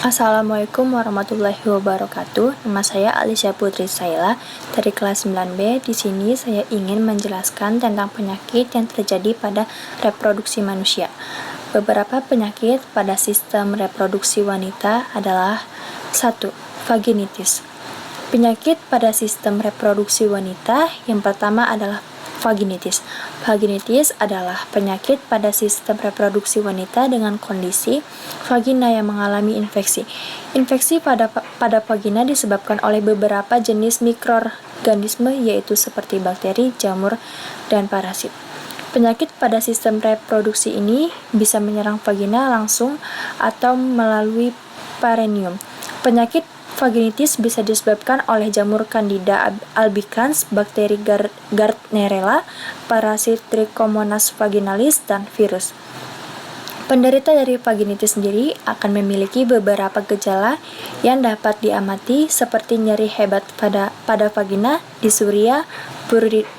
Assalamualaikum warahmatullahi wabarakatuh. Nama saya Alicia Putri Saila dari kelas 9B. Di sini saya ingin menjelaskan tentang penyakit yang terjadi pada reproduksi manusia. Beberapa penyakit pada sistem reproduksi wanita adalah 1. Vaginitis. Penyakit pada sistem reproduksi wanita yang pertama adalah vaginitis. Vaginitis adalah penyakit pada sistem reproduksi wanita dengan kondisi vagina yang mengalami infeksi. Infeksi pada vagina disebabkan oleh beberapa jenis mikroorganisme yaitu seperti bakteri, jamur, dan parasit. Penyakit pada sistem reproduksi ini bisa menyerang vagina langsung atau melalui perineum. Penyakit vaginitis bisa disebabkan oleh jamur Candida albicans, bakteri Gardnerella, parasit Trichomonas vaginalis, dan virus. Penderita dari vaginitis sendiri akan memiliki beberapa gejala yang dapat diamati seperti nyeri hebat pada vagina, disuria,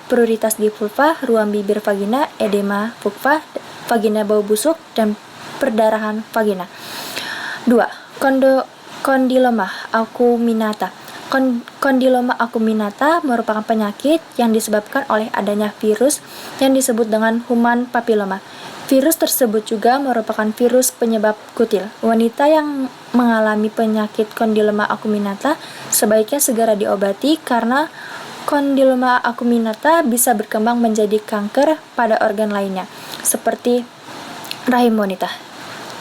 pruritus di vulva, ruam bibir vagina, edema vulva, vagina bau busuk, dan perdarahan vagina. 2. Kondiloma acuminata. Kondiloma acuminata merupakan penyakit yang disebabkan oleh adanya virus yang disebut dengan human papilloma. Virus tersebut juga merupakan virus penyebab kutil. Wanita yang mengalami penyakit kondiloma acuminata sebaiknya segera diobati karena kondiloma acuminata bisa berkembang menjadi kanker pada organ lainnya, seperti rahim wanita.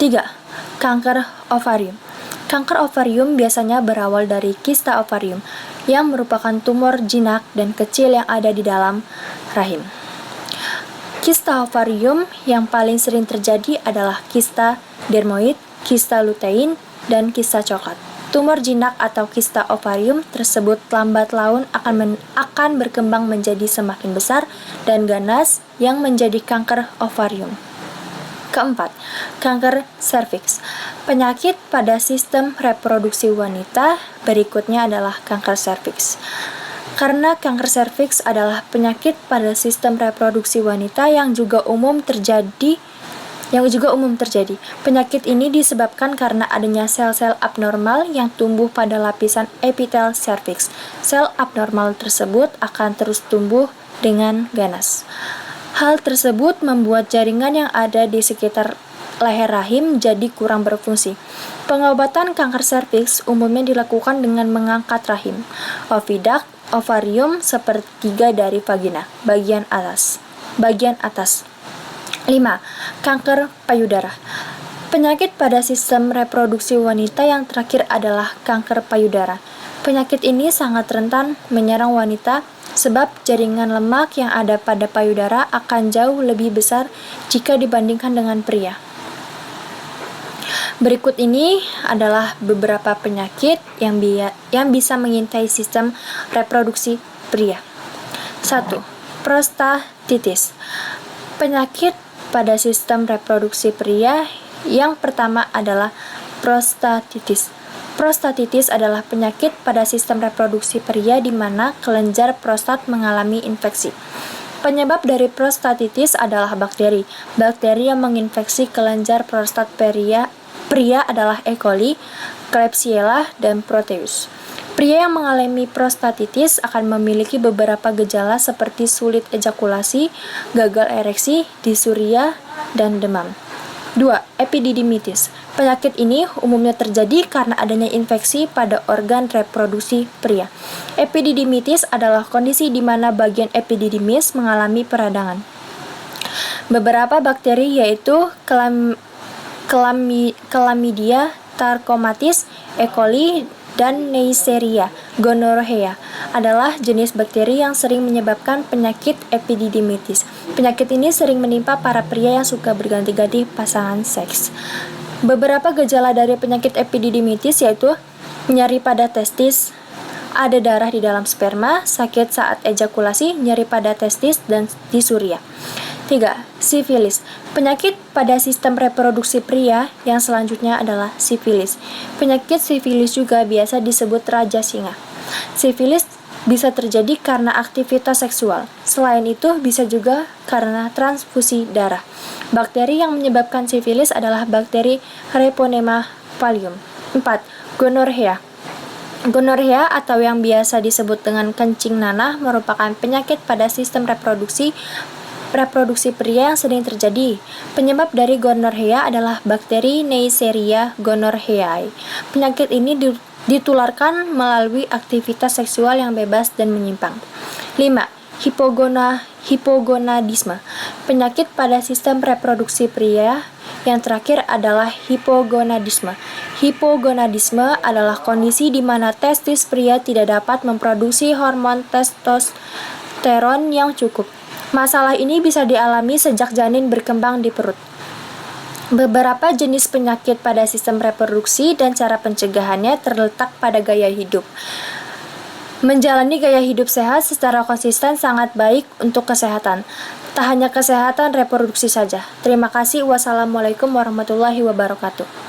3. Kanker ovarium. Kanker ovarium biasanya berawal dari kista ovarium, yang merupakan tumor jinak dan kecil yang ada di dalam rahim. Kista ovarium yang paling sering terjadi adalah kista dermoid, kista lutein, dan kista coklat. Tumor jinak atau kista ovarium tersebut lambat laun akan berkembang menjadi semakin besar dan ganas yang menjadi kanker ovarium. Keempat, kanker serviks. Penyakit pada sistem reproduksi wanita berikutnya adalah kanker serviks. Karena kanker serviks adalah penyakit pada sistem reproduksi wanita yang juga umum terjadi. Penyakit ini disebabkan karena adanya sel-sel abnormal yang tumbuh pada lapisan epitel serviks. Sel abnormal tersebut akan terus tumbuh dengan ganas. Hal tersebut membuat jaringan yang ada di sekitar leher rahim jadi kurang berfungsi. Pengobatan kanker serviks umumnya dilakukan dengan mengangkat rahim, oviduct, ovarium sepertiga dari vagina, bagian atas. 5. Kanker payudara. Penyakit pada sistem reproduksi wanita yang terakhir adalah kanker payudara. Penyakit ini sangat rentan menyerang wanita sebab jaringan lemak yang ada pada payudara akan jauh lebih besar jika dibandingkan dengan pria. Berikut ini adalah beberapa penyakit yang bisa mengintai sistem reproduksi pria. 1. Prostatitis. Penyakit pada sistem reproduksi pria yang pertama adalah prostatitis. Prostatitis adalah penyakit pada sistem reproduksi pria di mana kelenjar prostat mengalami infeksi. Penyebab dari prostatitis adalah bakteri. Bakteri yang menginfeksi kelenjar prostat pria adalah E. coli, Klebsiella, dan Proteus. Pria yang mengalami prostatitis akan memiliki beberapa gejala seperti sulit ejakulasi, gagal ereksi, disuria, dan demam. 2. Epididymitis. Penyakit ini umumnya terjadi karena adanya infeksi pada organ reproduksi pria. Epididymitis adalah kondisi di mana bagian epididymis mengalami peradangan. Beberapa bakteri yaitu Chlamydia trachomatis, E. coli, dan Neisseria gonorrhea adalah jenis bakteri yang sering menyebabkan penyakit epididymitis. Penyakit ini sering menimpa para pria yang suka berganti-ganti pasangan seks. Beberapa gejala dari penyakit epididymitis yaitu nyeri pada testis, ada darah di dalam sperma, sakit saat ejakulasi, nyeri pada testis, dan disuria. 3. Sifilis. Penyakit pada sistem reproduksi pria yang selanjutnya adalah sifilis. Penyakit sifilis juga biasa disebut raja singa. Sifilis bisa terjadi karena aktivitas seksual. Selain itu, bisa juga karena transfusi darah. Bakteri yang menyebabkan sifilis adalah bakteri Treponema pallidum. 4. Gonorrea. Gonorrea atau yang biasa disebut dengan kencing nanah merupakan penyakit pada sistem reproduksi pria yang sering terjadi. Penyebab dari gonorrea adalah bakteri Neisseria gonorrheae. Penyakit ini ditularkan melalui aktivitas seksual yang bebas dan menyimpang. 5. Hipogonadisme. Penyakit pada sistem reproduksi pria yang terakhir adalah hipogonadisme. Hipogonadisme adalah kondisi di mana testis pria tidak dapat memproduksi hormon testosteron yang cukup. Masalah ini bisa dialami sejak janin berkembang di perut. Beberapa jenis penyakit pada sistem reproduksi dan cara pencegahannya terletak pada gaya hidup. Menjalani gaya hidup sehat secara konsisten sangat baik untuk kesehatan. Tak hanya kesehatan reproduksi saja. Terima kasih. Wassalamualaikum warahmatullahi wabarakatuh.